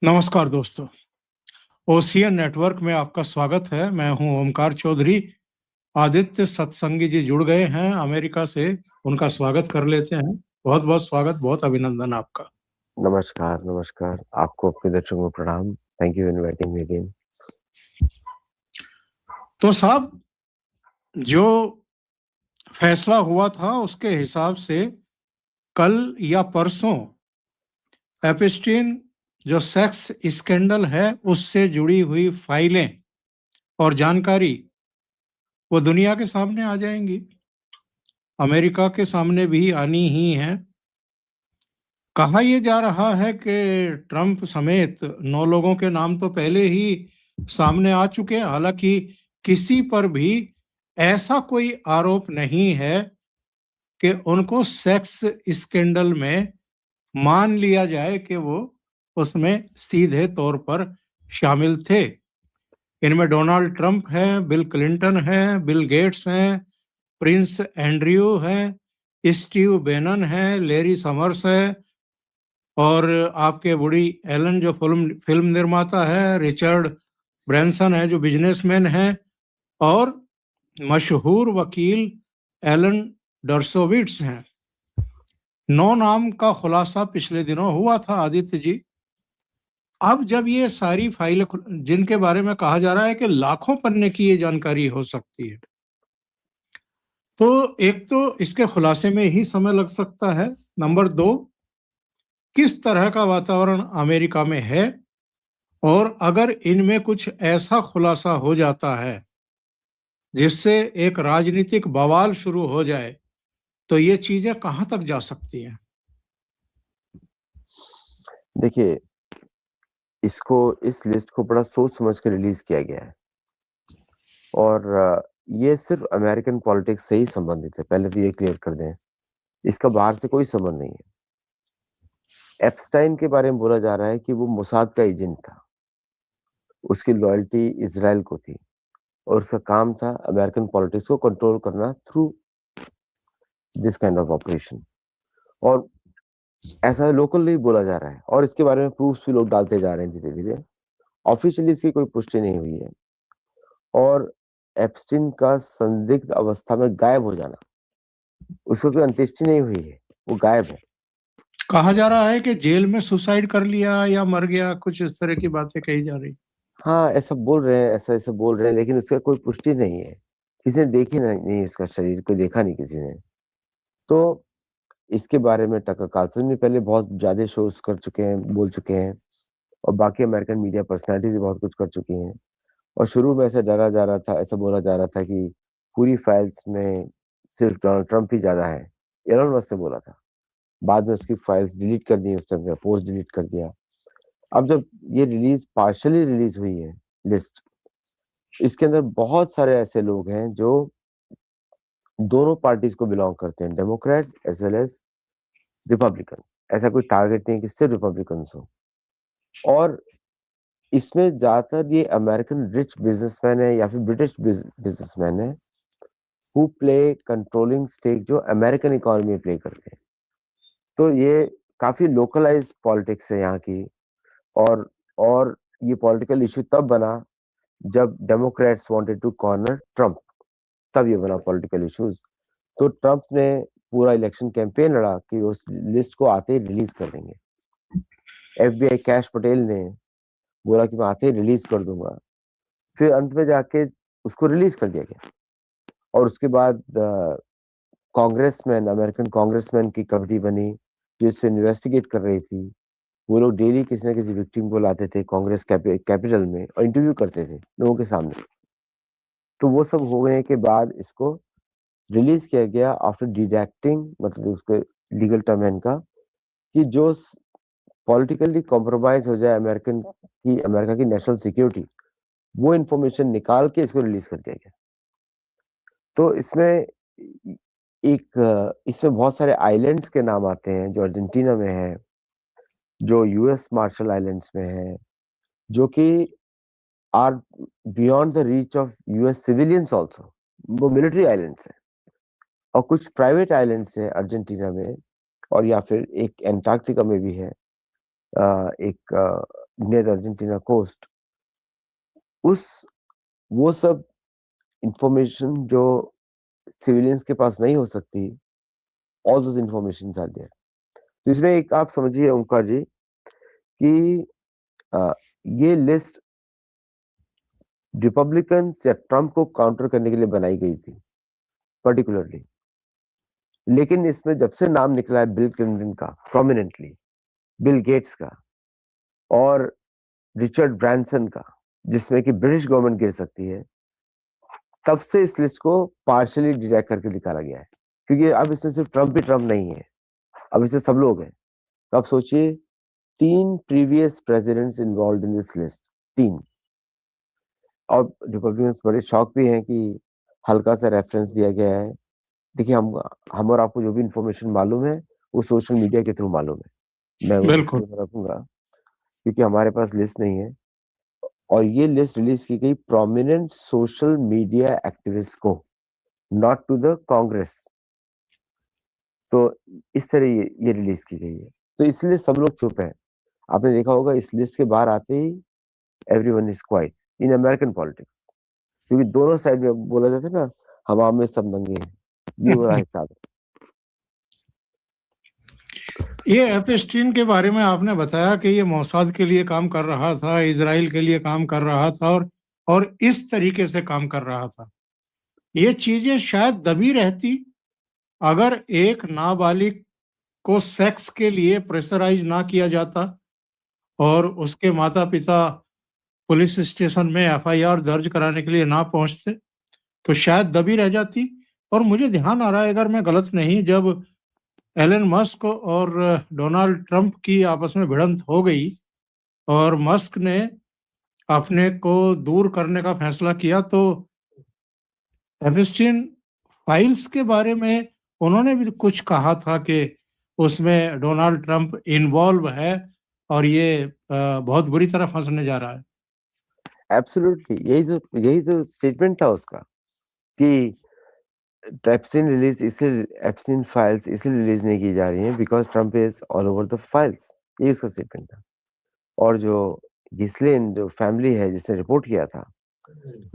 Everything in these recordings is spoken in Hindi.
नमस्कार दोस्तों। ओशियन नेटवर्क में आपका स्वागत है। मैं हूं ओमकार चौधरी। आदित्य सत्संगी जी जुड़ गए हैं अमेरिका से। उनका स्वागत कर लेते हैं। बहुत बहुत स्वागत, बहुत अभिनंदन आपका। नमस्कार, नमस्कार। आपको अपने दर्शकों को प्रणाम। Thank you inviting me again. तो साहब, जो फैसला हुआ था उसके हिसाब से कल या परसों एपिस्टीन जो सेक्स स्कैंडल है उससे जुड़ी हुई फाइलें और जानकारी वो दुनिया के सामने आ जाएंगी। अमेरिका के सामने भी आनी ही है। कहा यह जा रहा है कि ट्रंप समेत 9 लोगों के नाम तो पहले ही सामने आ चुके हैं। हालांकि किसी पर भी ऐसा कोई आरोप नहीं है कि उनको सेक्स स्कैंडल में मान लिया जाए कि वो उसमें सीधे तौर पर शामिल थे। इनमें डोनाल्ड ट्रंप है, बिल क्लिंटन है, बिल गेट्स हैं, प्रिंस एंड्रयू है, स्टीव बेनन है, लेरी समर्स है, और आपके बूढ़ी एलन जो फिल्म फिल्म निर्माता है, रिचर्ड ब्रैंसन है जो बिजनेसमैन है, और मशहूर वकील एलन डर्सोविट्स हैं। 9 नाम का खुलासा पिछले दिनों हुआ था आदित्य जी। अब जब ये सारी फाइलें जिनके बारे में कहा जा रहा है कि लाखों पन्ने की ये जानकारी हो सकती है, तो एक तो इसके खुलासे में ही समय लग सकता है। नंबर 2, किस तरह का वातावरण अमेरिका में है, और अगर इनमें कुछ ऐसा खुलासा हो जाता है जिससे एक राजनीतिक बवाल शुरू हो जाए, तो ये चीजें कहां तक जा सकती हैं? देखिए, इस लिस्ट को बड़ा सोच समझ के रिलीज किया गया है और ये सिर्फ अमेरिकन पॉलिटिक्स से ही संबंधित है। पहले तो ये क्लियर कर दें, इसका बाहर से कोई संबंध नहीं है। एप्स्टाइन के बारे में बोला जा रहा है कि वो मोसाद का एजेंट था। उसकी लॉयल्टी इजराइल को थी और उसका काम था अमेरिकन पॉलिटिक्स को कंट्रोल करना through this kind of operation. और ऐसा लोकली बोला जा रहा है और इसके बारे में प्रूफ्स भी लोग डालते जा रहे हैं धीरे धीरे। ऑफिशियली इसकी कोई पुष्टि नहीं हुई है। और एप्स्टीन का संदिग्ध अवस्था में गायब हो जाना, उसको कोई अंत्येष्टि नहीं हुई है, वो गायब है। कहा जा रहा है कि जेल में सुसाइड कर लिया या मर गया, कुछ इस तरह की बातें कही जा रही। हाँ, ऐसा बोल रहे हैं, ऐसा बोल रहे हैं, लेकिन उसका कोई पुष्टि नहीं है। किसी ने देखी नहीं उसका शरीर, कोई देखा नहीं किसी ने। तो इसके बारे में टकर कार्लसन भी पहले बहुत ज्यादा शोज कर चुके हैं, बोल चुके हैं, और बाकी अमेरिकन मीडिया पर्सनैलिटी भी बहुत कुछ कर चुकी हैं। और शुरू में ऐसा डरा जा रहा था, ऐसा बोला जा रहा था कि पूरी फाइल्स में सिर्फ डोनाल्ड ट्रंप ही ज्यादा है। एलन मस्क ने बोला था। बाद में उसकी फाइल्स डिलीट कर दी, उसने पोस्ट डिलीट कर दिया। अब जब ये पार्शियली रिलीज हुई है लिस्ट, इसके अंदर बहुत सारे ऐसे लोग हैं जो दोनों पार्टीज को बिलोंग करते हैं, democrat as well as republican. ऐसा कोई टारगेट नहीं कि सिर्फ रिपब्लिकन हो। और इसमें ज्यादातर ये अमेरिकन रिच बिजनेसमैन है या फिर ब्रिटिश बिजनेसमैन है हु प्ले कंट्रोलिंग स्टेक, जो अमेरिकन इकोनॉमी में प्ले करते हैं। तो ये काफी लोकलाइज्ड पॉलिटिक्स है यहाँ की। और ये पॉलिटिकल इशू तब बना जब democrats wanted to corner Trump, तब ये बना पॉलिटिकल इश्यूज। तो ट्रंप ने पूरा इलेक्शन कैंपेन लड़ा कि उस लिस्ट को आते ही रिलीज कर देंगे। FBI कैश पटेल ने बोला कि मैं आते ही रिलीज कर दूंगा। फिर अंत में जाके उसको रिलीज कर दिया गया। और उसके बाद अमेरिकन कांग्रेसमैन की कमेटी बनी जो इसे इन्वेस्टिगेट कर रही थी। वो लोग डेली किसी ना किसी विक्टिम को लाते थे कांग्रेस कैपिटल में और इंटरव्यू करते थे लोगों के सामने। तो वो सब हो गए के बाद इसको रिलीज किया गया आफ्टर डिडक्टिंग, मतलब उसके लीगल टर्म है इनका, कि जो पॉलिटिकली कॉम्प्रोमाइज हो जाए अमेरिका की नेशनल सिक्योरिटी, वो इंफॉर्मेशन निकाल के इसको रिलीज कर दिया गया। तो इसमें बहुत सारे आइलैंड्स के नाम आते हैं जो अर्जेंटीना में है, जो यूएस मार्शल आइलैंड्स में है, जो कि are beyond the reach of US civilians also. वो मिलिट्री आइलैंड्स हैं। और कुछ प्राइवेट आइलैंड्स हैं अर्जेंटीना में, और या फिर एक एंटार्क्टिका में भी है, एक near the Argentina coast, वो सब इंफॉर्मेशन जो सिविलियंस के पास नहीं हो सकती, all those information are there. तो इसमें एक आप समझिए ओंकार जी कि ये लिस्ट रिपब्लिकन या ट्रम्प को काउंटर करने के लिए बनाई गई थी पर्टिकुलरली, लेकिन इसमें जब से नाम निकला है बिल क्लिंटन का प्रोमिनेंटली, बिल गेट्स का और रिचर्ड ब्रांसन का, जिसमें कि ब्रिटिश गवर्नमेंट गिर सकती है, तब से इस लिस्ट को पार्शियली डिडक्ट करके निकाला गया है, क्योंकि अब इसमें सिर्फ ट्रम्प ही ट्रम्प नहीं है, अब इससे सब लोग हैं। तो आप सोचिए 3 previous presidents involve in this list, 3। और रिपब्लिकन्स बड़े शॉक भी हैं कि हल्का सा रेफरेंस दिया गया है। देखिए हम और आपको जो भी इंफॉर्मेशन मालूम है वो सोशल मीडिया के थ्रू मालूम है, मैं वो बिल्कुल। डिस्क्लेमर रखूंगा क्योंकि हमारे पास लिस्ट नहीं है। और ये लिस्ट रिलीज की गई प्रोमिनेंट सोशल मीडिया एक्टिविस्ट को, नॉट टू द कांग्रेस। तो इस तरह ये रिलीज की गई है, तो इसलिए सब लोग चुप हैं। आपने देखा होगा इस लिस्ट के बाहर आते ही everyone is quite in American politics, क्योंकि दोनों साइड में बोला जाता है ना, हवा में सब नंगे हैं, ये हो रहा है हिसाब। ये एपस्टीन के बारे में आपने बताया कि ये मोसाद के लिए काम कर रहा था, इजराइल के लिए काम कर रहा था और इस तरीके से काम कर रहा था। ये चीजें शायद दबी रहती अगर एक नाबालिग को सेक्स के लिए प्रेशराइज ना किया जाता और उसके माता पिता पुलिस स्टेशन में एफआईआर दर्ज कराने के लिए ना पहुंचते तो शायद दबी रह जाती। और मुझे ध्यान आ रहा है, अगर मैं गलत नहीं, जब एलन मस्क और डोनाल्ड ट्रंप की आपस में भिड़ंत हो गई और मस्क ने अपने को दूर करने का फैसला किया, तो एपस्टीन फाइल्स के बारे में उन्होंने भी कुछ कहा था कि उसमें डोनाल्ड ट्रंप इन्वॉल्व है और ये बहुत बुरी तरह फंसने जा रहा है। एब्सोल्युटली, यही तो स्टेटमेंट था उसका कि एप्स्टीन फाइल्स इसलिए रिलीज नहीं की जा रही हैं because Trump is all over the files, ये उसका स्टेटमेंट था। और जो गिस्लिन जो फैमिली है जिसने रिपोर्ट किया था,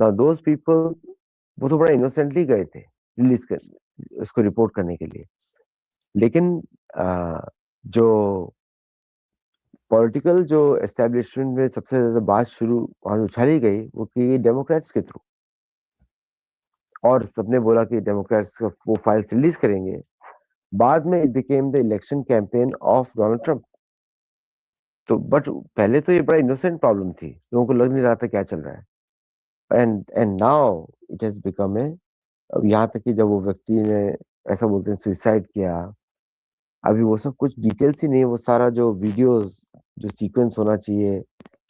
नाउ दोज पीपल वो तो बड़ा इनोसेंटली गए थे रिलीज कर उसको रिपोर्ट करने के लिए, लेकिन जो पॉलिटिकल जो एस्टेब्लिशमेंट में सबसे ज्यादा बात शुरू वहां उछाली गई वो की गई डेमोक्रेट्स के थ्रू, और सबने बोला कि डेमोक्रेट्स वो फाइल्स रिलीज करेंगे। बाद में it became the election campaign of Donald Trump. तो बट पहले तो ये बड़ा इनोसेंट प्रॉब्लम थी, लोगों को लग नहीं रहा था क्या चल रहा है, and now it has become a, अब यहाँ तक कि जब वो व्यक्ति ने ऐसा बोलते हैं सुसाइड किया, अभी वो सब कुछ डिटेल्स ही नहीं, वो सारा जो वीडियोस जो सीक्वेंस होना चाहिए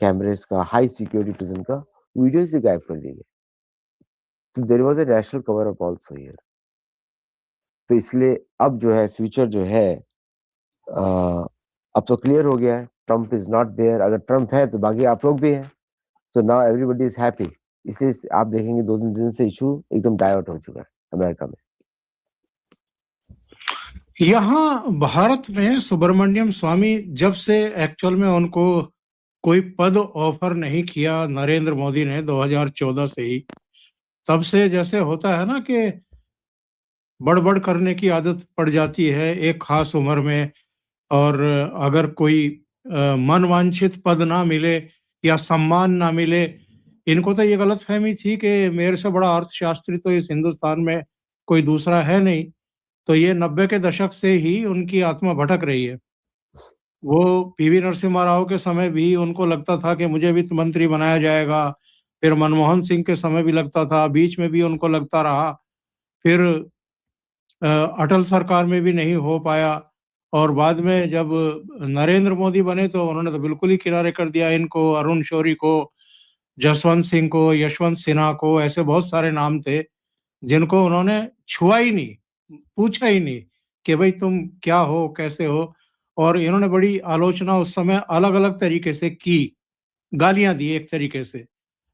कैमरेस का, हाई सिक्योरिटी प्रिजन का, वीडियो से गायब कर दिए गए। तो there was a national cover up also here. तो इसलिए अब जो है फ्यूचर जो है अब तो क्लियर हो गया है, ट्रम्प इज नॉट देयर। अगर ट्रम्प है तो बाकी आप लोग भी हैं, so now everybody is happy. इसलिए आप देखेंगे 2-3 दिन से इशू एकदम डाइवर्ट हो चुका है अमेरिका में। यहाँ भारत में सुब्रमण्यम स्वामी जब से एक्चुअल में उनको कोई पद ऑफर नहीं किया नरेंद्र मोदी ने 2014 से ही, तब से जैसे होता है ना कि बड़बड़ करने की आदत पड़ जाती है एक खास उम्र में, और अगर कोई मनवांछित पद ना मिले या सम्मान ना मिले, इनको तो ये गलतफहमी थी कि मेरे से बड़ा अर्थशास्त्री तो इस हिंदुस्तान में कोई दूसरा है नहीं। तो ये 90 के दशक से ही उनकी आत्मा भटक रही है। वो पीवी नरसिम्हा राव के समय भी उनको लगता था कि मुझे वित्त मंत्री बनाया जाएगा, फिर मनमोहन सिंह के समय भी लगता था, बीच में भी उनको लगता रहा, फिर अटल सरकार में भी नहीं हो पाया, और बाद में जब नरेंद्र मोदी बने तो उन्होंने तो बिल्कुल ही किनारे कर दिया इनको, अरुण शौरी को, जसवंत सिंह को, यशवंत सिन्हा को, ऐसे बहुत सारे नाम थे जिनको उन्होंने छुआ ही नहीं, पूछा ही नहीं कि भाई तुम क्या हो, कैसे हो। और इन्होंने बड़ी आलोचना उस समय अलग-अलग तरीके से की, गालियाँ दी एक तरीके से।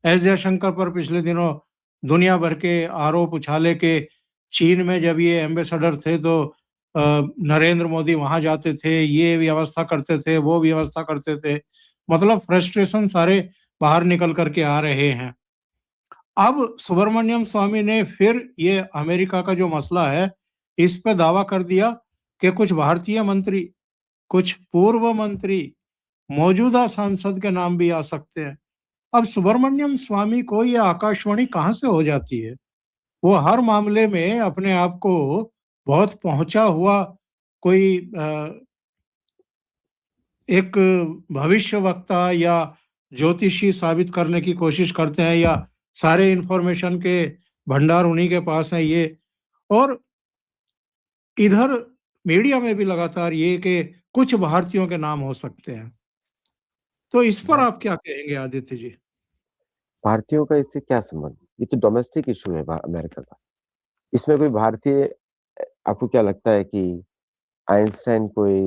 एस जयशंकर पर पिछले दिनों दुनिया भर के आरोप उछाले कि चीन में जब ये एम्बेसडर थे तो नरेंद्र मोदी वहाँ जाते थे, ये व्यवस्था करते थे, वो व्यवस्था करते थे। मतलब फ्रस्ट्रेशन सारे बाहर निकल करके आ रहे हैं। अब सुब्रमण्यम स्वामी ने फिर ये अमेरिका का जो मसला है, इस पे दावा कर दिया कि कुछ भारतीय मंत्री, कुछ पूर्व मंत्री, मौजूदा सांसद के नाम भी आ सकते हैं। अब सुब्रमण्यम स्वामी को ये आकाशवाणी कहाँ से हो जाती है? वो हर मामले में अपने आप को बहुत पहुंचा हुआ कोई एक भविष्यवक्ता या ज्योतिषी साबित करने की कोशिश करते हैं, या सारे इंफॉर्मेशन के भंडार उन्हीं के पास है ये। और इधर मीडिया में भी लगातार ये कि कुछ भारतीयों के नाम हो सकते हैं। तो इस पर आप क्या कहेंगे आदित्य जी? भारतीयों का इससे क्या संबंध? ये तो डोमेस्टिक इशू है अमेरिका का। इसमें कोई भारतीय, आपको क्या लगता है कि आइंस्टाइन कोई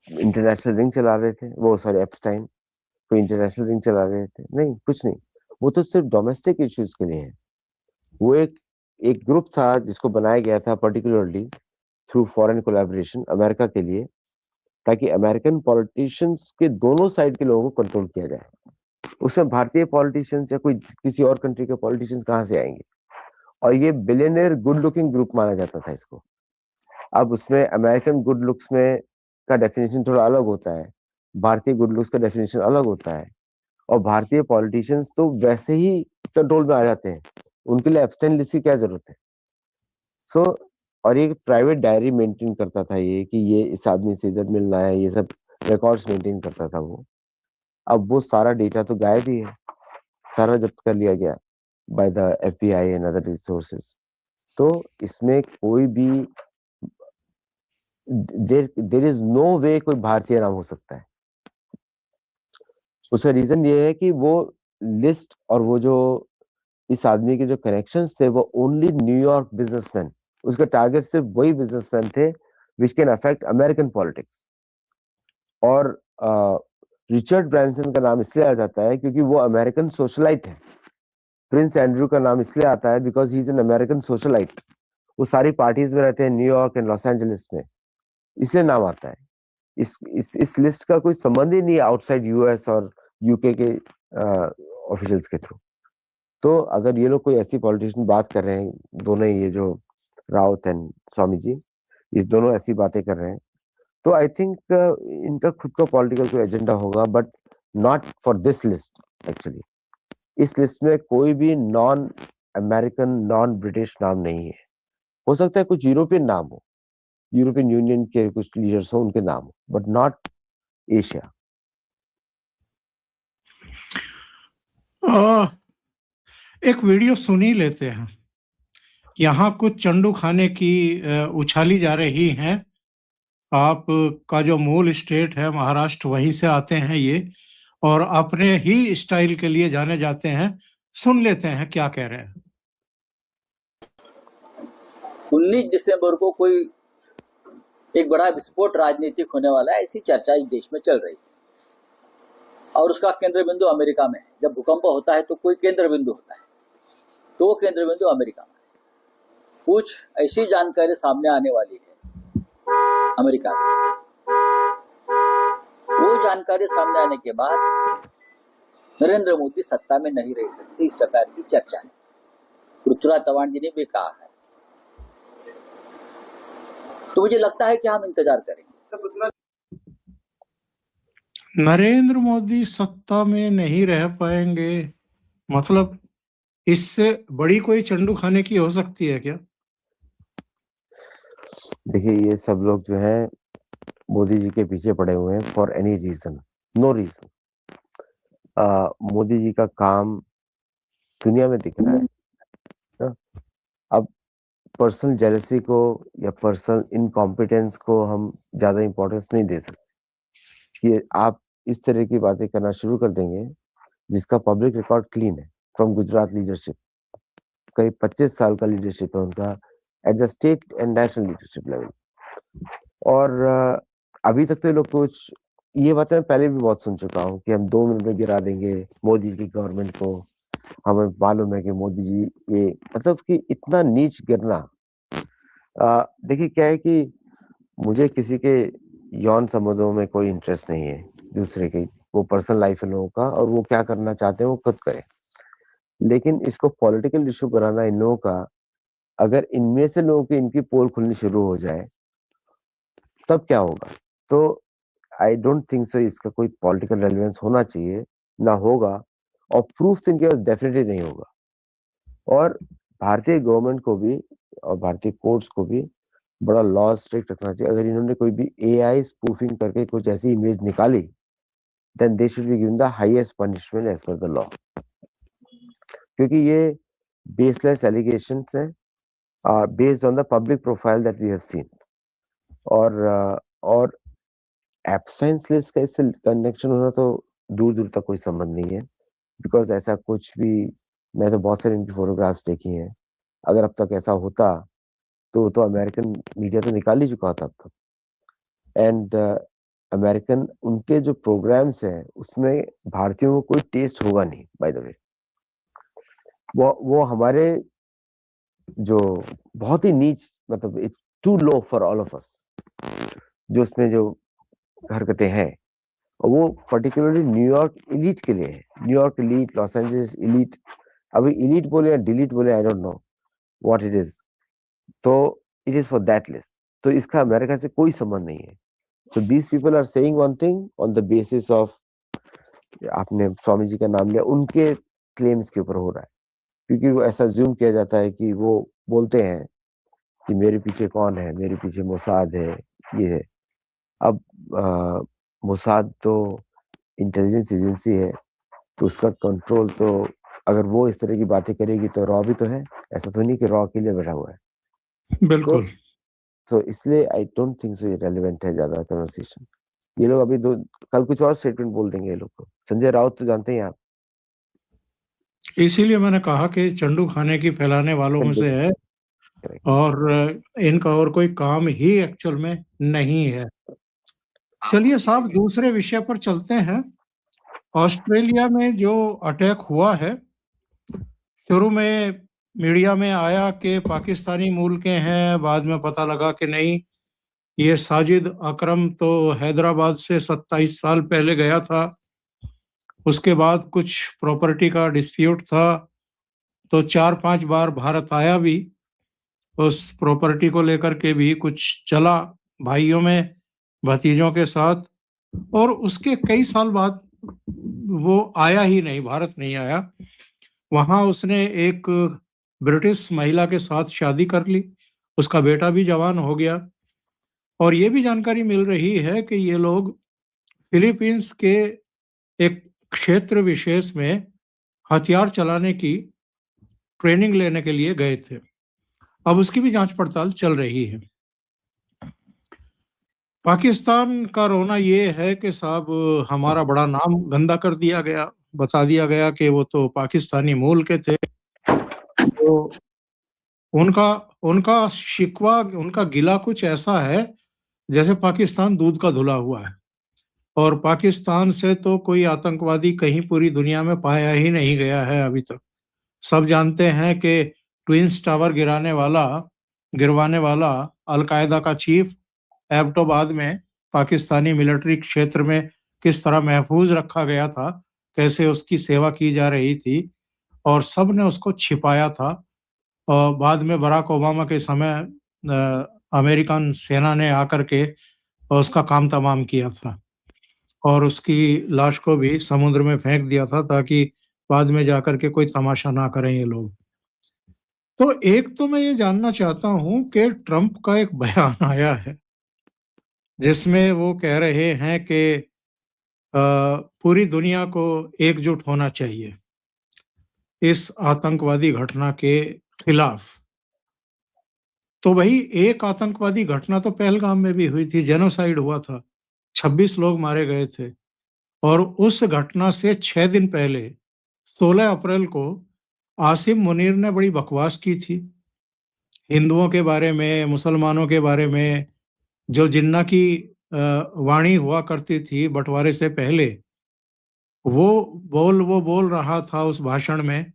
इंटरनेशनल रिंग चला रहे थे? वो सॉरी, एप्स्टाइन कोई इंटरनेशनल रिंग चला रहे थे? नहीं, कुछ नहीं। वो तो सिर्फ डोमेस्टिक इश्यूज के लिए है। वो एक ग्रुप था जिसको बनाया गया था particularly through foreign collaboration America के लिए, ताकि अमेरिकन पॉलिटिशियंस के दोनों साइड के लोगों को कंट्रोल किया जाए। उसमें भारतीय पॉलिटिशियंस या कोई किसी और कंट्री के पॉलिटिशियंस कहाँ से आएंगे? और ये बिलियनियर गुड लुकिंग ग्रुप माना जाता था इसको। अब उसमें अमेरिकन गुड लुक्स में का डेफिनेशन थोड़ा अलग होता है, भारतीय गुड लुक्स का डेफिनेशन अलग होता है, और भारतीय पॉलिटिशियंस तो वैसे ही कंट्रोल में आ जाते हैं, उनके लिए एब्सटेन लिस्ट की क्या जरूरत है? सो और ये प्राइवेट डायरी मेंटेन करता था ये कि ये इस आदमी से इधर मिलना है, ये सब रिकॉर्ड्स मेंटेन करता था वो। अब वो सारा डेटा तो गायब ही है, सारा जब्त कर लिया गया by the FBI and other resources. तो इसमें कोई भी देयर इज नो वे कोई भारतीय नाम हो सकता है। उसका रीजन ये है कि वो लिस्ट और वो जो इस आदमी के जो कनेक्शंस थे वो ओनली न्यूयॉर्क बिजनेसमैन, उसका टारगेट सिर्फ वही बिजनेसमैन थे which can affect American politics. और रिचर्ड ब्रांसन का नाम इसलिए आ जाता है क्योंकि वो अमेरिकन सोशलाइट है। प्रिंस एंड्रू का नाम इसलिए आता है because he is an American socialite. वो सारी पार्टीज में रहते हैं न्यूयॉर्क एंड लॉस एंजलिस में, इसलिए नाम आता है। इस लिस्ट का कोई संबंध ही नहीं है आउटसाइड यूएस और यूके के ऑफिशियल्स के थ्रू। तो अगर ये लोग कोई ऐसी पॉलिटिशियन बात कर रहे हैं, दोनों ही ये जो राउत एंड स्वामी जी, इस दोनों ऐसी बातें कर रहे हैं, तो आई थिंक इनका खुद का पॉलिटिकल कोई एजेंडा होगा, but not for this list. Actually इस लिस्ट में कोई भी नॉन अमेरिकन नॉन ब्रिटिश नाम नहीं है। हो सकता है कुछ यूरोपियन नाम हो, यूरोपियन यूनियन के कुछ लीडर्स हो उनके नाम हो, बट नॉट एशिया। एक वीडियो सुन ही लेते हैं। यहाँ कुछ चंडू खाने की उछाली जा रही हैं। आप का जो मूल स्टेट है महाराष्ट्र, वहीं से आते हैं ये, और अपने ही स्टाइल के लिए जाने जाते हैं। सुन लेते हैं क्या कह रहे हैं। 19 दिसंबर को कोई एक बड़ा विस्फोट राजनीतिक होने वाला है, ऐसी चर्चा इस देश में चल रही है, और उसका केंद्र बिंदु अमेरिका में है। जब भूकंप होता है तो कोई केंद्र बिंदु होता है, तो वो केंद्र बिंदु अमेरिका में है। कुछ ऐसी जानकारी सामने आने वाली है अमेरिका से। वो जानकारी सामने आने के बाद नरेंद्र मोदी सत्ता में नहीं रह सकते, इस प्रकार की चर्चा है। पृथ्वीराज चव्हाण जी ने भी कहा है। तो मुझे लगता है कि हम इंतजार करेंगे। नरेंद्र मोदी सत्ता में नहीं रह पाएंगे, मतलब इससे बड़ी कोई चंडू खाने की हो सकती है क्या? देखिए, ये सब लोग जो है मोदी जी के पीछे पड़े हुए हैं for any reason, no reason. Modi ji का काम दुनिया में दिख रहा है ना? अब पर्सनल जेलसी को या पर्सनल इनकॉम्पिटेंस को हम ज्यादा इंपॉर्टेंस नहीं दे सकते। कि आप इस तरह की बातें करना शुरू कर देंगे जिसका पब्लिक रिकॉर्ड क्लीन है फ्रॉम गुजरात लीडरशिप। करीब 25 साल का लीडरशिप है उनका at the state and national leadership level. और अभी तक तो ये लोग कुछ, ये बातें मैं पहले भी बहुत सुन चुका हूँ कि हम 2 मिनट में गिरा देंगे मोदी जी की गवर्नमेंट को। हमें मालूम है कि मोदी जी ये, मतलब कि इतना नीच गिरना। देखिए क्या है कि मुझे किसी के यौन संबंधों में कोई इंटरेस्ट नहीं है। दूसरे की, वो पर्सनल लाइफ है लोगों का और वो क्या करना चाहते हैं वो खुद करें। लेकिन इसको पॉलिटिकल इश्यू बनाना इन लोगों का, अगर इनमें से लोगों की इनकी पोल खुलनी शुरू हो जाए तब क्या होगा? तो आई डोंट थिंक सो इसका कोई पॉलिटिकल रेलेवेंस होना चाहिए, ना होगा, और प्रूफ इनके पास डेफिनेटली नहीं होगा। और भारतीय गवर्नमेंट को भी और भारतीय कोर्ट्स को भी बड़ा लॉ स्ट्रिक्ट रखना चाहिए। अगर इन्होंने कोई भी एआई स्पूफिंग करके कुछ ऐसी इमेज निकाली, then they should be given the highest punishment as per the law, क्योंकि ये बेसलेस एलिगेशंस हैं based on the public profile that we have seen. और एप्स्टाइन्स लिस्ट का इससे कनेक्शन होना तो दूर दूर तक कोई संबंध नहीं है, बिकॉज ऐसा कुछ भी, मैं तो बहुत सारी इनकी फोटोग्राफ्स देखी हैं। अगर अब तक ऐसा होता तो अमेरिकन मीडिया तो निकाल ही चुका था अब तक। एंड अमेरिकन उनके जो प्रोग्राम्स हैं उसमें भारतीयों को कोई टेस्ट होगा नहीं, बाय द वे। वो हमारे जो बहुत ही नीच, मतलब it's too low for all of us, जो उसमें जो हरकतें हैं, और वो पर्टिकुलरली न्यूयॉर्क इलीट के लिए है। New York elite, Los Angeles elite, अभी इलीट बोले या डिलीट बोले, I don't know what it is. तो it is for that list. तो इसका अमेरिका से कोई संबंध नहीं है। So these people are saying one thing on the basis of, आपने स्वामी जी का नाम लिया, उनके क्लेम्स के ऊपर हो रहा है, क्योंकि वो ऐसा ज्यूम किया जाता है कि वो बोलते हैं कि मेरे पीछे कौन है, मेरे पीछे मोसाद है, ये है। अब मोसाद तो इंटेलिजेंस एजेंसी है, तो उसका कंट्रोल तो, अगर वो इस तरह की बातें करेगी तो रॉ भी तो है, ऐसा तो नहीं कि रॉ के लिए बैठा हुआ है। बिल्कुल। तो इसलिए आई डोंट थिंक सो ये रेलेवेंट है ज्यादा कन्वर्सेशन। ये लोग अभी कल कुछ और स्टेटमेंट बोल देंगे ये लोग को। संजय राउत तो जानते हैं आप, इसीलिए मैंने कहा कि चंडू खाने की फैलाने वालों में से है, और इनका और कोई काम ही एक्चुअल में नहीं है। चलिए साहब, दूसरे विषय पर चलते हैं। ऑस्ट्रेलिया में जो अटैक हुआ है, शुरू में मीडिया में आया कि पाकिस्तानी मूल के हैं, बाद में पता लगा कि नहीं, ये साजिद अकरम तो हैदराबाद से 27 साल पहले गया था। उसके बाद कुछ प्रॉपर्टी का डिस्प्यूट था, तो 4-5 बार भारत आया भी, उस प्रॉपर्टी को लेकर के भी कुछ चला भाइयों में, भतीजों के साथ। और उसके कई साल बाद वो आया ही नहीं, भारत नहीं आया। वहां उसने एक ब्रिटिश महिला के साथ शादी कर ली, उसका बेटा भी जवान हो गया। और ये भी जानकारी मिल रही है कि ये लोग फिलीपींस के एक क्षेत्र विशेष में हथियार चलाने की ट्रेनिंग लेने के लिए गए थे। अब उसकी भी जांच पड़ताल चल रही है। पाकिस्तान का रोना ये है कि साहब हमारा बड़ा नाम गंदा कर दिया गया, बता दिया गया कि वो तो पाकिस्तानी मूल के थे। तो उनका उनका शिकवा, उनका गिला कुछ ऐसा है जैसे पाकिस्तान दूध का धुला हुआ है, और पाकिस्तान से तो कोई आतंकवादी कहीं पूरी दुनिया में पाया ही नहीं गया है अभी तक। सब जानते हैं कि ट्विंस टावर गिरवाने वाला अलकायदा का चीफ एबटोबाद में पाकिस्तानी मिलिट्री क्षेत्र में किस तरह महफूज रखा गया था, कैसे उसकी सेवा की जा रही थी, और सब ने उसको छिपाया था। और बाद में बराक ओबामा के समय अमेरिकन सेना ने आकर के उसका काम तमाम किया था, और उसकी लाश को भी समुद्र में फेंक दिया था, ताकि बाद में जाकर के कोई तमाशा ना करें ये लोग। तो एक तो मैं ये जानना चाहता हूं कि ट्रंप का एक बयान आया है जिसमें वो कह रहे हैं कि पूरी दुनिया को एकजुट होना चाहिए इस आतंकवादी घटना के खिलाफ। तो भाई, एक आतंकवादी घटना तो पहलगाम में भी हुई थी, जेनोसाइड हुआ था, 26 लोग मारे गए थे। और उस घटना से 6 दिन पहले 16 अप्रैल को आसिम मुनीर ने बड़ी बकवास की थी हिंदुओं के बारे में, मुसलमानों के बारे में। जो जिन्ना की वाणी हुआ करती थी बंटवारे से पहले, वो बोल रहा था उस भाषण में,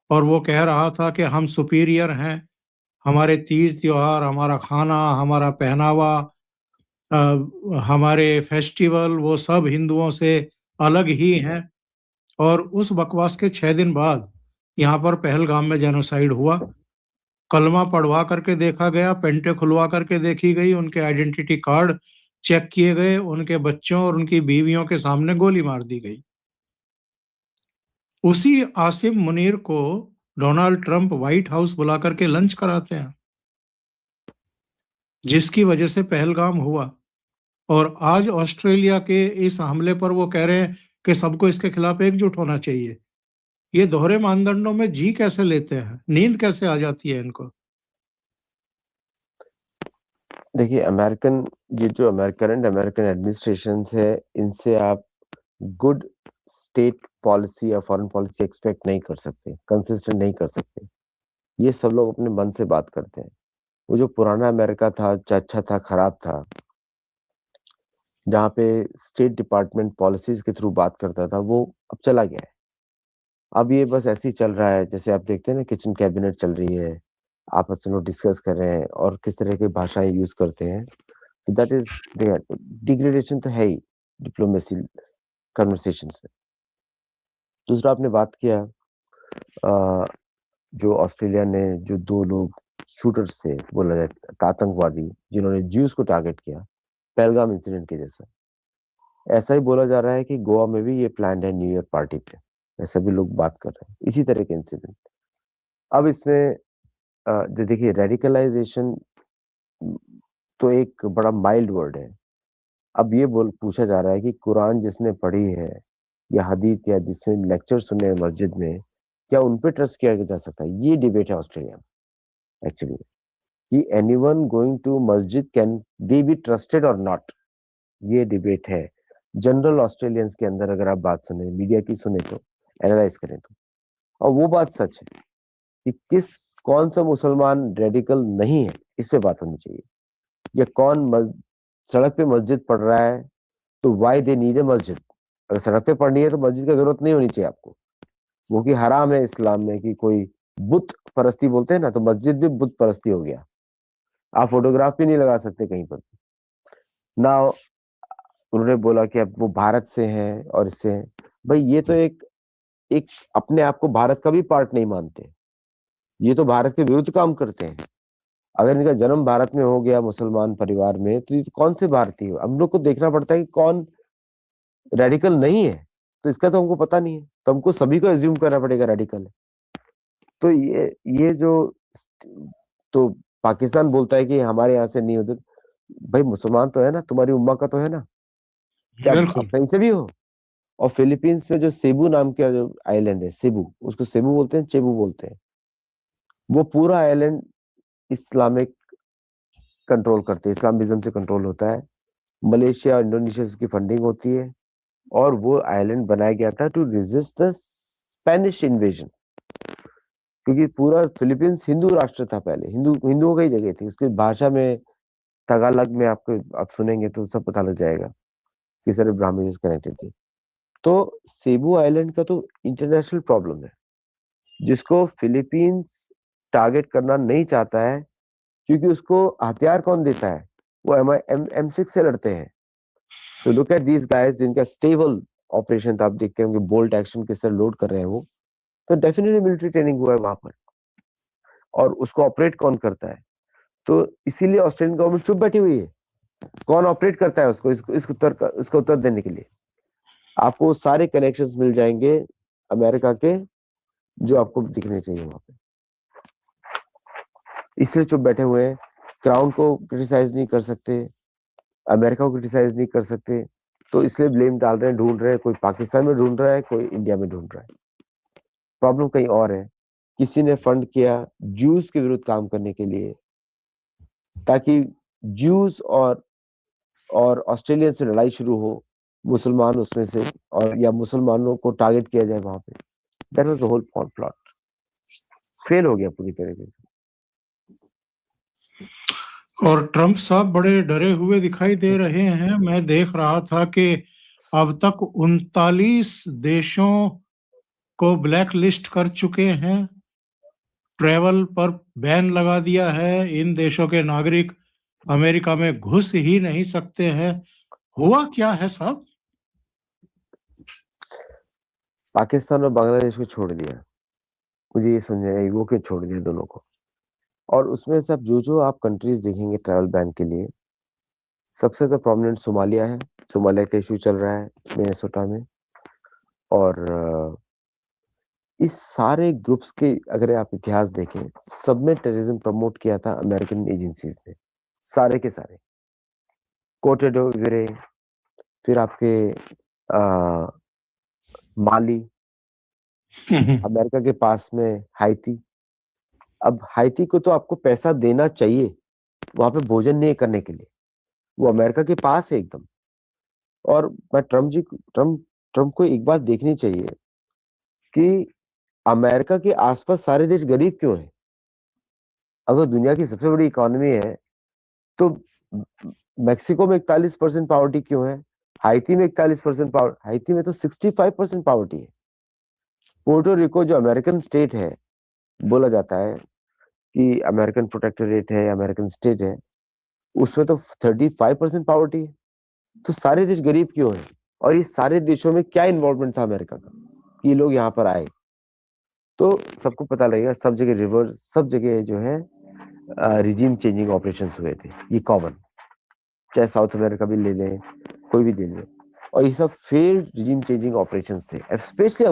और वो कह रहा था कि हम सुपीरियर हैं, हमारे तीज त्योहार, हमारा खाना, हमारा पहनावा, हमारे फेस्टिवल वो सब हिंदुओं से अलग ही हैं। और उस बकवास के 6 दिन बाद यहाँ पर पहलगाम में जेनोसाइड हुआ। कलमा पढ़वा करके देखा गया, पेंटे खुलवा करके देखी गई, उनके आइडेंटिटी कार्ड चेक किए गए, उनके बच्चों और उनकी बीवियों के सामने गोली मार दी गई। उसी आसिम मुनीर को डोनाल्ड ट्रंप व्हाइट हाउस बुला करके लंच कराते हैं, जिसकी वजह से पहलगाम हुआ। और आज ऑस्ट्रेलिया के इस हमले पर वो कह रहे हैं कि सबको इसके खिलाफ एकजुट होना चाहिए। ये दोहरे मानदंडों में जी कैसे लेते हैं? नींद कैसे आ जाती है इनको? देखिए, करंट अमेरिकन एडमिनिस्ट्रेशन है, इनसे आप गुड स्टेट पॉलिसी या फॉरेन पॉलिसी एक्सपेक्ट नहीं कर सकते, कंसिस्टेंट नहीं कर सकते। ये सब लोग अपने मन से बात करते हैं। वो जो पुराना अमेरिका था, अच्छा था, खराब था, जहाँ पे स्टेट डिपार्टमेंट पॉलिसीज के थ्रू बात करता था, वो अब चला गया है। अब ये बस ऐसे ही चल रहा है, जैसे आप देखते हैं ना, किचन कैबिनेट चल रही है, आपस में लोग डिस्कस कर रहे हैं और किस तरह की भाषाएं यूज करते हैं। तो दैट इज डिग्रेडेशन तो है ही डिप्लोमेसी कन्वर्सेशंस में। दूसरा आपने बात किया जो ऑस्ट्रेलिया ने जो 2 लोग शूटर्स थे, बोला जाए आतंकवादी, जिन्होंने ज्यूस को टारगेट किया पहलगाम इंसिडेंट के जैसा। ऐसा ही बोला जा रहा है कि गोवा में भी ये प्लान्ड है न्यू ईयर पार्टी पे, ऐसा भी लोग बात कर रहे हैं, इसी तरह के इंसिडेंट। अब इसमें जो देखिए रेडिकलाइजेशन तो एक बड़ा माइल्ड वर्ड है। अब ये पूछा जा रहा है कि कुरान जिसने पढ़ी है या हदीस या जिसमें लेक्चर सुने हैं मस्जिद में, क्या उन पे ट्रस्ट किया जा सकता है? ये डिबेट है ऑस्ट्रेलिया में एक्चुअली, कि एनीवन गोइंग टू मस्जिद कैन दे बी ट्रस्टेड और नॉट। ये डिबेट है जनरल ऑस्ट्रेलियंस के अंदर। अगर आप बात सुने, मीडिया की सुने, तो एनालाइज करें तो, और वो बात सच है कि कौन सा मुसलमान रेडिकल नहीं है, इस पे बात होनी चाहिए। या कौन सड़क पे मस्जिद पढ़ रहा है, तो वाई दे नीड ए मस्जिद। अगर सड़क पे पढ़नी है तो मस्जिद की जरूरत नहीं होनी चाहिए आपको, वो कि हराम है इस्लाम में कि कोई बुत परस्ती बोलते हैं ना, तो मस्जिद भी बुत परस्ती हो गया। आप फोटोग्राफ भी नहीं लगा सकते कहीं पर ना। उन्होंने बोला कि अब वो भारत से हैं और इससे हैं। भाई ये तो एक अपने आप को भारत का भी पार्ट नहीं मानते, ये तो भारत के विरुद्ध काम करते हैं। अगर इनका जन्म भारत में हो गया मुसलमान परिवार में, तो ये कौन से भारतीय? हम लोग को देखना पड़ता है कि कौन रेडिकल नहीं है, तो इसका तो हमको पता नहीं है, तो हमको सभी को एज्यूम करना पड़ेगा रेडिकल है। तो ये जो तो पाकिस्तान बोलता है कि हमारे यहाँ से नहीं होते। भाई मुसलमान तो है ना, तुम्हारी उम्मा का तो है ना, क्या बिल्कुल। आप कहीं से भी हो? और फिलीपींस में जो सेबू नाम का जो आइलैंड है, सेबू, उसको सेबू बोलते हैं, चेबू बोलते हैं, वो पूरा आइलैंड इस्लामिक कंट्रोल करते हैं, इस्लामिज्म से कंट्रोल होता है। मलेशिया और इंडोनेशिया की फंडिंग होती है, और वो आइलैंड बनाया गया था to resist the Spanish invasion, क्योंकि पूरा फिलीपींस हिंदू राष्ट्र था पहले, हिंदुओं की जगह थी। उसकी भाषा में तगालग में आप सुनेंगे तो सब पता लग जाएगा कि सारे ब्राह्मण कनेक्टेड थे। तो सेबू आइलैंड का तो इंटरनेशनल प्रॉब्लम है, जिसको फिलीपींस टारगेट करना नहीं चाहता है, क्योंकि उसको हथियार कौन देता है? वो M6 से लड़ते हैं। तो लुक एट दीज गाइस, जिनका स्टेबल ऑपरेशन था, आप देखते होंगे बोल्ट एक्शन किस तरह लोड कर रहे हैं वो, तो डेफिनेटली मिलिट्री ट्रेनिंग हुआ है वहां पर, और उसको ऑपरेट कौन करता है? तो इसीलिए ऑस्ट्रेलियन गवर्नमेंट चुप बैठी हुई है। कौन ऑपरेट करता है उसको? इसका उत्तर देने के लिए आपको सारे कनेक्शंस मिल जाएंगे अमेरिका के, जो आपको दिखने चाहिए वहां पे। इसलिए चुप बैठे हुए हैं। क्राउन को क्रिटिसाइज नहीं कर सकते, अमेरिका को क्रिटिसाइज नहीं कर सकते, तो इसलिए ब्लेम डाल रहे हैं, ढूंढ रहे हैं। कोई पाकिस्तान में ढूंढ रहा है, कोई इंडिया में ढूंढ रहा है। प्रॉब्लम कहीं और है। किसी ने फंड किया ज्यूज के विरुद्ध काम करने के लिए, ताकि ज्यूज और ऑस्ट्रेलिया से लड़ाई शुरू हो, मुसलमान उसमें से, और या मुसलमानों को टारगेट किया जाए वहां पे। That was the whole plot. Fail हो गया पूरी तरीके से। और ट्रंप साहब बड़े डरे हुए दिखाई दे रहे हैं। मैं देख रहा था कि अब तक 39 देशों को ब्लैक लिस्ट कर चुके हैं, ट्रेवल पर बैन लगा दिया है। इन देशों के नागरिक अमेरिका में घुस ही नहीं सकते हैं। हुआ क्या है साहब? पाकिस्तान और बांग्लादेश को छोड़ दिया। मुझे ये समझ आया वो क्यों छोड़ दिया दोनों को। और उसमें से अब जो आप कंट्रीज देखेंगे ट्रैवल बैन के लिए, सबसे तो प्रोमिनेंट सोमालिया है। सोमालिया का इशू चल रहा है मिनेसोटा में। और इस सारे ग्रुप्स के अगर आप इतिहास देखें, सब में टेररिज्म प्रमोट किया था अमेरिकन एजेंसीज ने, सारे के सारे। कोटे डो इवरे, फिर आपके माली, अमेरिका के पास में हाइती। अब हाइती को तो आपको पैसा देना चाहिए वहां पे भोजन नहीं करने के लिए, वो अमेरिका के पास है एकदम। और मैं ट्रम्प को एक बात देखनी चाहिए कि अमेरिका के आसपास सारे देश गरीब क्यों हैं। अगर दुनिया की सबसे बड़ी इकोनॉमी है तो मेक्सिको में 41% पॉवर्टी क्यों है, हाइती में 41% पॉवर्टी, हाइती में तो 65% पॉवर्टी है। पोर्टो रिको जो अमेरिकन स्टेट है, बोला जाता है कि अमेरिकन प्रोटेक्टोरेट है, अमेरिकन स्टेट है, उसमें तो 35% पॉवर्टी है। तो सारे देश गरीब क्यों हैं? और ये सारे देशों में क्या इन्वॉल्वमेंट था अमेरिका का कि ये लोग यहाँ पर आए? तो सबको पता लगेगा सब जगह रिवर्स, सब जगह जो है रिजीम चेंजिंग ऑपरेशंस हुए थे, ये कॉमन। चाहे साउथ अमेरिका भी ले लें, कोई भी ले लें, और ये सब फेल्ड रिजीम चेंजिंग ऑपरेशंस थे। स्पेशली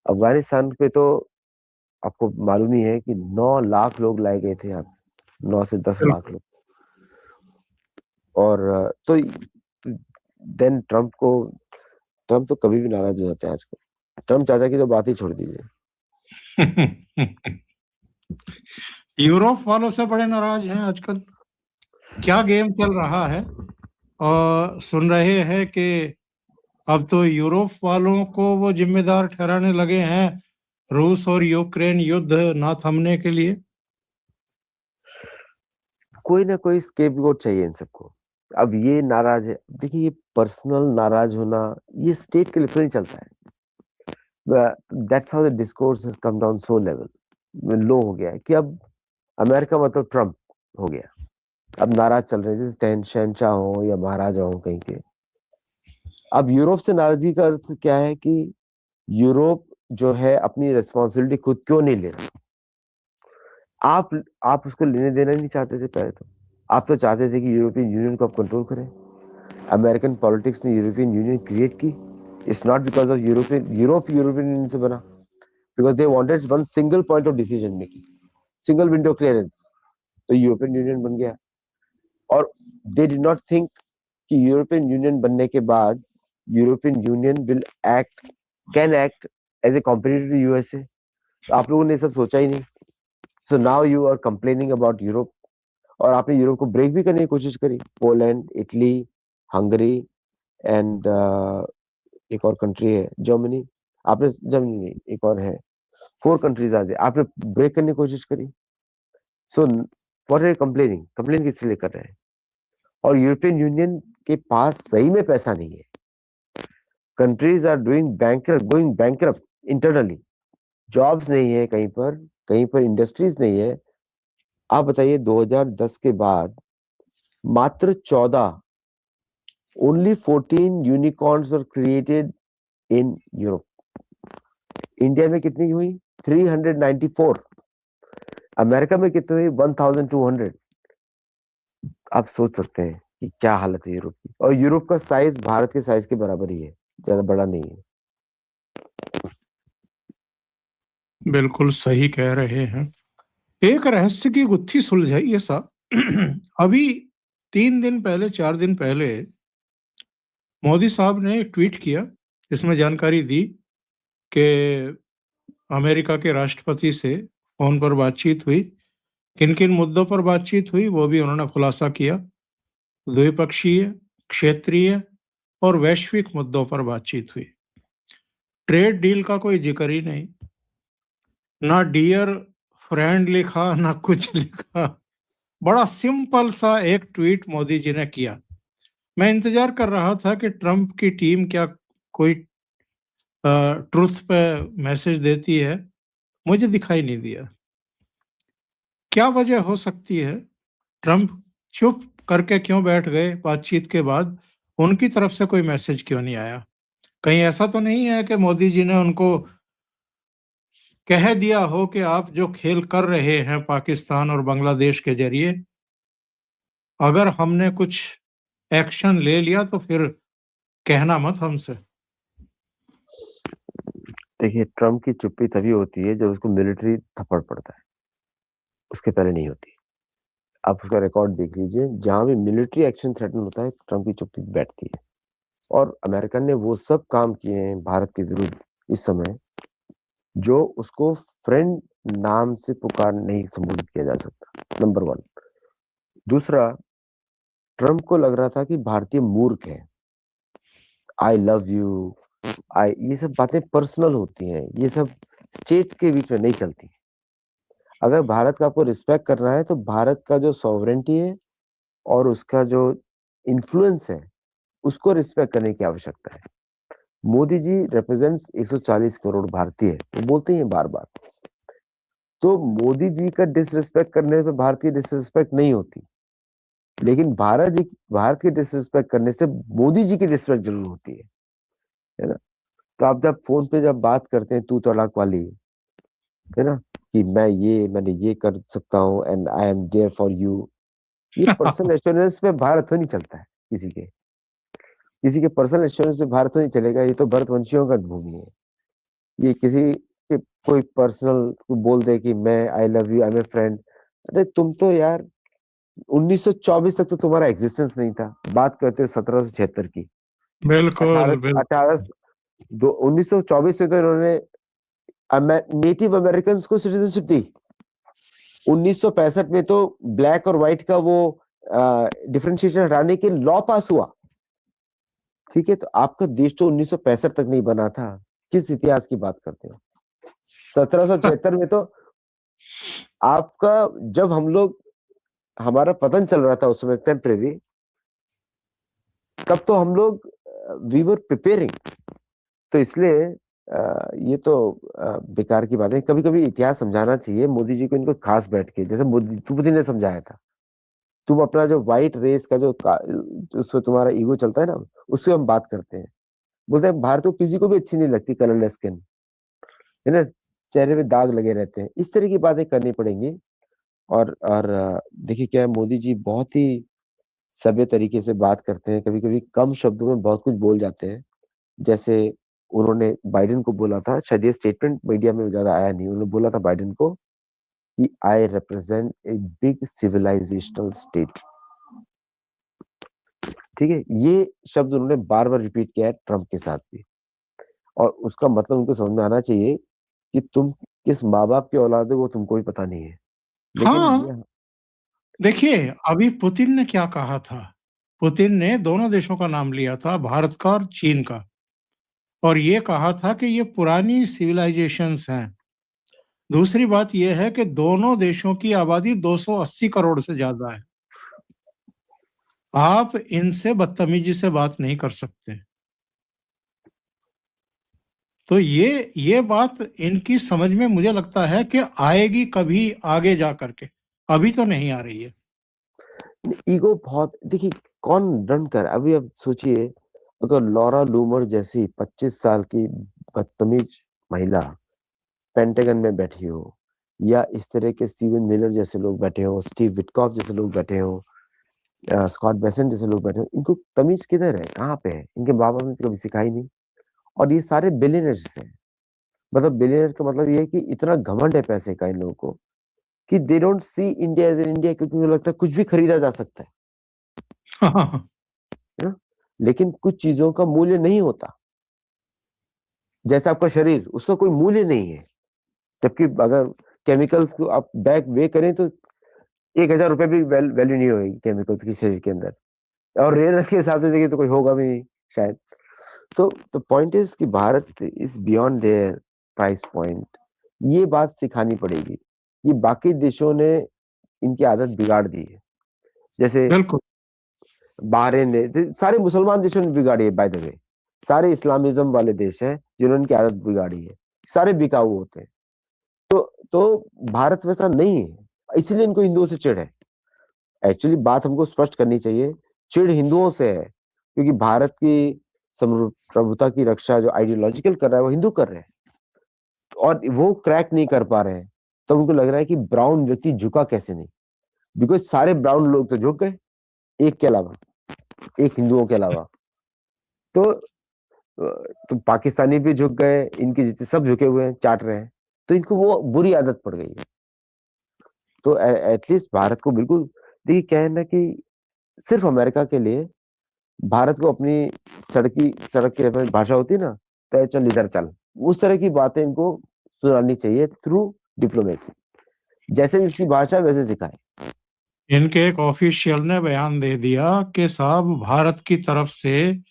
अफगानिस्तान पे तो आपको मालूम ही है कि 9 लाख लोग लाए गए थे, आप 9 से 10 लाख लोग। और तो देन ट्रम्प तो कभी भी नाराज हो जाते हैं आजकल। ट्रम्प चाचा की तो बात ही छोड़ दीजिए। यूरोप वालों से बड़े नाराज हैं आजकल। क्या गेम चल रहा है? और सुन रहे हैं कि अब तो यूरोप वालों को वो जिम्मेदार ठहराने लगे हैं रूस और यूक्रेन युद्ध ना थमने के लिए। कोई ना कोई स्केपगोट चाहिए इन सबको। अब ये नाराज है, देखिए ये पर्सनल नाराज होना ये स्टेट के लिए तो नहीं चलता है। That's how the discourse has come down so level low हो गया है कि अब अमेरिका मतलब ट्रम्प हो गया। अब नाराज चल रहे हैं, जैसे शहनशाह हो या महाराजा हो कहीं के। अब यूरोप से नाराजगी का अर्थ क्या है कि यूरोप जो है अपनी रिस्पॉन्सिबिलिटी खुद क्यों नहीं ले रहा। आप उसको लेने देना नहीं चाहते थे पहले तो। आप तो चाहते थे कि यूरोपियन यूनियन को आप कंट्रोल करें। अमेरिकन पॉलिटिक्स ने यूरोपियन यूनियन क्रिएट की। It's not because of European Union से बना, because they wanted one single point of decision making, single window clearance. तो यूरोपियन यूनियन बन गया। और दे डिड नॉट थिंक कि यूरोपियन यूनियन बनने के बाद European Union can act as a competitor to USA. तो आप लोगों ने सब सोचा ही नहीं। So now you are complaining about Europe. और आपने यूरोप को ब्रेक भी करने की कोशिश करी। पोलैंड, इटली, हंगरी एंड एक और कंट्री है जर्मनी। आपने जर्मनी नहीं, एक और है, 4 कंट्रीज आ गए, आपने ब्रेक करने की कोशिश करी। So what are complaining? Complain किस लिए कर रहे हैं? और यूरोपियन यूनियन के पास सही में पैसा नहीं है। Countries are going bankrupt internally. Jobs नहीं है कहीं पर इंडस्ट्रीज नहीं है। आप बताइए 2010 के बाद मात्र 14, only 14 unicorns were created in Europe. India में कितनी हुई? 394। अमेरिका में कितनी हुई? 1200। आप सोच सकते हैं कि क्या हालत है यूरोप की। और यूरोप का साइज भारत के साइज के बराबर ही है, ज्यादा बड़ा नहीं है। बिल्कुल सही कह रहे हैं। एक रहस्य की गुत्थी सुलझाइए साहब। अभी 3 दिन पहले 4 दिन पहले मोदी साहब ने एक ट्वीट किया जिसमें जानकारी दी कि अमेरिका के राष्ट्रपति से फोन पर बातचीत हुई। किन किन मुद्दों पर बातचीत हुई वो भी उन्होंने खुलासा किया। द्विपक्षीय, क्षेत्रीय और वैश्विक मुद्दों पर बातचीत हुई। ट्रेड डील का कोई जिक्र ही नहीं, ना डियर फ्रेंड लिखा ना कुछ लिखा। बड़ा सिंपल सा एक ट्वीट मोदी जी ने किया। मैं इंतजार कर रहा था कि ट्रंप की टीम क्या कोई ट्रुथ पे मैसेज देती है, मुझे दिखाई नहीं दिया। क्या वजह हो सकती है? ट्रंप चुप करके क्यों बैठ गए बातचीत के बाद? उनकी तरफ से कोई मैसेज क्यों नहीं आया? कहीं ऐसा तो नहीं है कि मोदी जी ने उनको कह दिया हो कि आप जो खेल कर रहे हैं पाकिस्तान और बांग्लादेश के जरिए, अगर हमने कुछ एक्शन ले लिया तो फिर कहना मत हमसे। देखिए, ट्रम्प की चुप्पी तभी होती है जब उसको मिलिट्री थप्पड़ पड़ता है, उसके पहले नहीं होती। आप उसका रिकॉर्ड देख लीजिए, जहां भी मिलिट्री एक्शन थ्रेटन होता है, ट्रम्प की चुप्पी बैठती है। और अमेरिका ने वो सब काम किए हैं भारत के विरुद्ध इस समय, जो उसको फ्रेंड नाम से पुकार नहीं संबोधित किया जा सकता, नंबर 1। दूसरा, ट्रम्प को लग रहा था कि भारतीय मूर्ख है, आई लव यू, ये सब बातें पर्सनल होती हैं, ये सब स्टेट के बीच में नहीं चलती। अगर भारत का आपको रिस्पेक्ट करना है तो भारत का जो सॉवरेंटी है और उसका जो इन्फ्लुएंस है, उसको रिस्पेक्ट करने की आवश्यकता है। मोदी जी रिप्रेजेंट्स 140 करोड़ भारतीय, वो बोलते हैं बार बार। तो मोदी जी का डिसरिस्पेक्ट करने पे भारत की डिसरिस्पेक्ट नहीं होती, लेकिन भारत की डिसरिस्पेक्ट करने से मोदी जी की रिस्पेक्ट जरूर होती है ना? तो आप जब फोन पे जब बात करते हैं तू तड़ाक वाली, है ना, कि मैंने ये कर सकता हूँ and I am there for you, ये पर्सनल एश्योरेंस पे भारत तो नहीं चलता है। किसी के पर्सनल एश्योरेंस पे भारत तो नहीं चलेगा, ये तो भरतवंशियों का भूमि है। ये किसी के कोई पर्सनल बोल दे कि मैं I love you, I am a friend, अरे तुम तो यार 1924 तक तो तुम्हारा एग्जिस्टेंस नहीं था। बात करते हो 1776 की, बिल्कुल, बिल्कुल। 1924 में तो इन्होंने नेटिव अमेरिकन को सिटीजनशिप दी। 1965 में तो ब्लैक और व्हाइट का वो डिफरेंशिएशन हटाने के लॉ पास हुआ। ठीक है, तो आपका देश तो 1965 तक नहीं बना था, किस इतिहास की बात करते हो? 1776 में तो आपका, जब हमारा पतन चल रहा था उस समय टेम्परेरी, तब तो हम लोग वी वर प्रिपेयरिंग। तो इसलिए ये तो बेकार की बात है। कभी कभी इतिहास समझाना चाहिए मोदी जी को, इनको खास बैठ के, जैसे मोदी ने समझाया था। तुम अपना जो व्हाइट रेस का जो उसमें तुम्हारा ईगो चलता है ना, उससे हम बात करते हैं। बोलते हैं भारत को किसी को भी अच्छी नहीं लगती कलरलेस स्किन, है ना, चेहरे पे दाग लगे रहते हैं। इस तरह की बातें करनी पड़ेंगी। और देखिए क्या है, मोदी जी बहुत ही सभ्य तरीके से बात करते हैं, कभी कभी कम शब्दों में बहुत कुछ बोल जाते हैं। जैसे उन्होंने बाइडेन को बोला था, शायद ये स्टेटमेंट मीडिया में ज्यादा आया नहीं, उन्होंने बोला था बाइडेन को कि I represent a big civilisational state. ठीक है, ये शब्द उन्होंने बार बार रिपीट किया है ट्रम्प के साथ भी। और उसका मतलब उनको समझ में आना चाहिए कि तुम किस माँ बाप की औलाद है वो तुमको भी पता नहीं है। लेकिन हाँ, देखिए अभी पुतिन ने क्या कहा था? पुतिन ने दोनों देशों का नाम लिया था, भारत का और चीन का, और ये कहा था कि ये पुरानी सिविलाइजेशंस हैं। दूसरी बात ये है कि दोनों देशों की आबादी 280 करोड़ से ज्यादा है। आप इनसे बदतमीजी से बात नहीं कर सकते। तो ये बात इनकी समझ में मुझे लगता है कि आएगी कभी आगे जा करके, अभी तो नहीं आ रही है। ईगो बहुत, देखिए कौन रन कर, अभी अब सोचिए, अगर लॉरा लूमर जैसी 25 साल की बदतमीज महिला पेंटागन में बैठी हो, या इस तरह के स्टीवन मिलर जैसे लोग बैठे हो, स्टीव विटकॉफ जैसे लोग बैठे हो, स्कॉट बेसेंट जैसे लोग बैठे हो, इनको तमीज किधर है, कहाँ पे है? इनके बाप ने तो कभी सिखाई नहीं। और ये सारे बिलियनर्स हैं। मतलब बिलियनर का मतलब ये है कि इतना घमंड है पैसे का इन लोगों को कि they don't see India as an India, क्योंकि उन्हें लगता है कुछ भी खरीदा जा सकता है ना? लेकिन कुछ चीजों का मूल्य नहीं होता। जैसे आपका शरीर, उसका कोई मूल्य नहीं है। जबकि अगर केमिकल्स को आप बैक वे करें तो 1000 रुपए भी वैल्यू नहीं होगी केमिकल्स की शरीर के अंदर। और रेयर के हिसाब से देखिए तो कोई होगा भी नहीं शायद। तो पॉइंट इज कि Bharat is beyond their price point. ये बात सिखानी पड़ेगी। ये बाकी देशों ने इनकी आदत बिगाड़ दी है। जैसे बिल्कुल। बहरीन ने, सारे मुसलमान देशों ने बिगाड़ी है बाय द वे। सारे इस्लामिज्म वाले देश हैं जिन्होंने इनकी आदत बिगाड़ी है। सारे बिकाऊ होते हैं। तो भारत वैसा नहीं है, इसलिए इनको हिंदुओं से चिढ़ है। एक्चुअली बात हमको स्पष्ट करनी चाहिए, चिढ़ हिंदुओं से है, क्योंकि भारत की प्रभुता की रक्षा जो आइडियोलॉजिकल कर रहा है वो हिंदू कर रहे हैं, और वो क्रैक नहीं कर पा रहे हैं। तो उनको लग रहा है कि ब्राउन व्यक्ति झुका कैसे नहीं, बिकॉज सारे ब्राउन लोग तो झुक गए, एक के अलावा, एक हिंदुओं के अलावा। तो पाकिस्तानी भी झुक गए, इनके जितने सब झुके हुए हैं, चाट रहे हैं, तो इनको वो बुरी आदत पड़ गई है। तो एटलीस्ट भारत को बिल्कुल, देखिए क्या है ना कि सिर्फ अमेरिका के लिए भारत को अपनी सड़क की भाषा होती है ना, तो चल इधर चल, उस तरह की बातें इनको सुनानी चाहिए थ्रू डिप्लोमेसी, जैसे इसकी भाषा वैसे सिखाए। इनके एक ऑफिशियल ने बयान दे दिया कि साहब भारत की तरफ से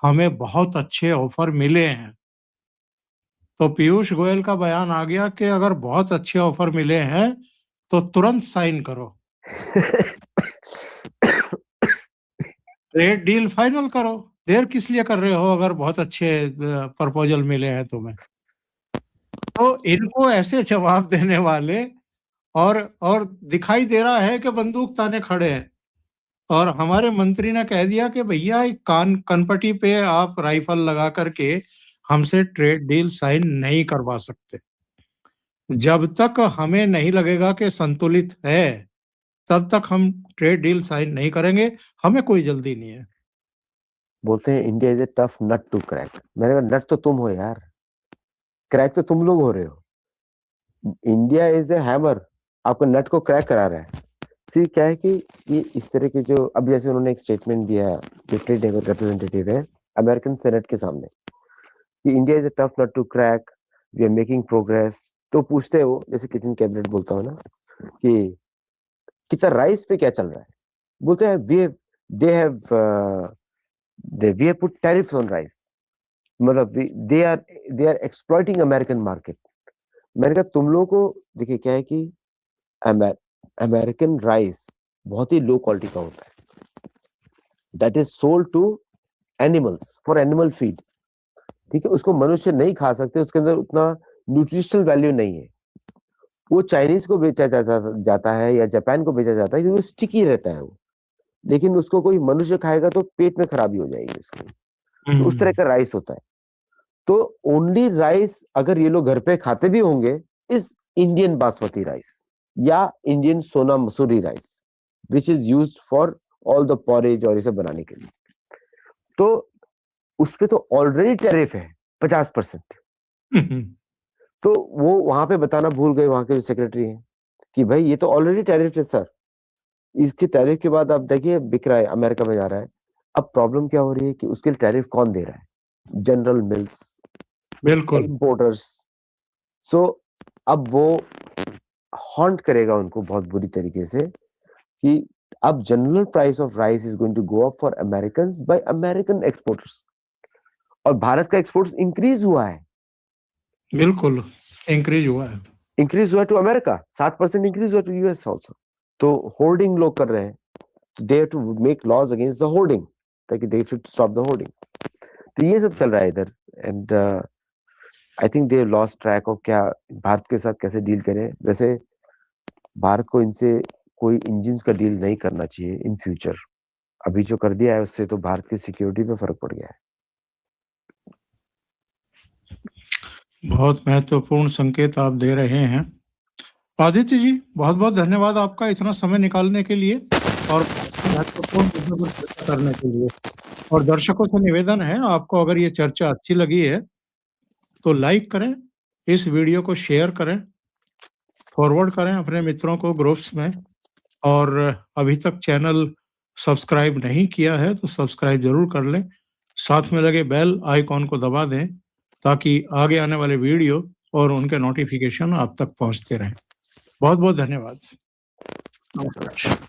हमें बहुत अच्छे ऑफर मिले हैं। तो पीयूष गोयल का बयान आ गया कि अगर बहुत अच्छे ऑफर मिले हैं तो तुरंत साइन करो, ट्रेड डील फाइनल करो। देर किस लिए कर रहे हो अगर बहुत अच्छे प्रपोजल मिले हैं तुम्हें? तो इनको ऐसे जवाब देने वाले, और दिखाई दे रहा है कि बंदूक ताने खड़े हैं, और हमारे मंत्री ने कह दिया कि भैया कनपटी पे आप राइफल लगा करके हमसे ट्रेड डील साइन नहीं करवा सकते। जब तक हमें नहीं लगेगा कि संतुलित है, तब तक हम ट्रेड डील साइन नहीं करेंगे, हमें कोई जल्दी नहीं है। बोलते हैं India is a tough nut to crack. मैंने कहा नट तो तुम हो यार, क्रैक तो तुम लोग हो रहे हो। इंडिया इज ए हैमर, आपको नट को क्रैक करा रहा है। सी क्या है कि ये इस तरह के जो, अब जैसे उन्होंने एक स्टेटमेंट दिया, जो ट्रेड रिप्रेजेंटेटिव है अमेरिकन सेनेट के सामने, कि India is a tough nut to crack, we are making progress. तो पूछते हैं वो, जैसे किचन कैबिनेट बोलता हो ना कि सर राइस पे क्या चल रहा है, बोलते हैं they have put tariffs on rice, मतलब they are exploiting American market. मैंने कहा तुम लोगों को, देखिए क्या है कि अमेरिकन राइस बहुत ही लो क्वालिटी का होता है, that is sold to animals for animal feed, ठीक है, उसको मनुष्य नहीं खा सकते, उसके अंदर उतना न्यूट्रिशनल वैल्यू नहीं है। वो चाइनीज को बेचा जाता है या जापान को बेचा जाता है क्योंकि स्टिकी रहता है वो, लेकिन उसको कोई मनुष्य खाएगा तो पेट में खराबी हो जाएगी उसकी। तो उस तरह का राइस होता है। तो ओनली राइस अगर ये लोग घर पे खाते भी होंगे इज इंडियन बासमती राइस या इंडियन सोना Mussoorie rice, which is used for all the porridge और इसे बनाने के लिए। तो उस पे तो ऑलरेडी टैरिफ है 50%। तो वो वहां पे बताना भूल गए, वहां के जो सेक्रेटरी हैं, कि भाई ये तो ऑलरेडी टैरिफ है सर, इसके टैरिफ के बाद आप देखिए बिक रहा है, अमेरिका में जा रहा है। अब प्रॉब्लम क्या हो रही है कि उसके लिए टैरिफ कौन दे रहा है? जनरल मिल्स, बिल्कुल इंपोर्टर्स। सो अब वो हॉन्ट करेगा उनको बहुत बुरी तरीके से कि अब general price of rice is going to go up for American by American exporters, और भारत का एक्सपोर्ट इंक्रीज हुआ है, बिल्कुल इंक्रीज हुआ है, इंक्रीज हुआ टू अमेरिका, 7% इंक्रीज हुआ टू यूएस ऑल्सो। तो होर्डिंग लोग कर रहे हैं, they have to make laws against the hoarding, ताकि they should stop the hoarding. तो ये सब चल रहा है इधर, and I think they lost track of क्या भारत के साथ कैसे डील करें। वैसे भारत को इनसे कोई इंजिन का डील नहीं करना चाहिए इन फ्यूचर, अभी जो कर दिया है उससे तो भारत की सिक्योरिटी पे फर्क पड़ गया है। बहुत महत्वपूर्ण संकेत आप दे रहे हैं। आदित्य जी, बहुत बहुत धन्यवाद आपका इतना समय निकालने के लिए और महत्वपूर्ण मुद्दों पर चर्चा करने के लिए। और दर्शकों से निवेदन है, आपको अगर ये चर्चा अच्छी लगी है तो लाइक करें, इस वीडियो को शेयर करें, फॉरवर्ड करें अपने मित्रों को ग्रुप्स में, और अभी तक चैनल सब्सक्राइब नहीं किया है तो सब्सक्राइब जरूर कर लें, साथ में लगे बेल आइकॉन को दबा दें ताकि आगे आने वाले वीडियो और उनके नोटिफिकेशन आप तक पहुंचते रहें। बहुत बहुत धन्यवाद। नमस्कार।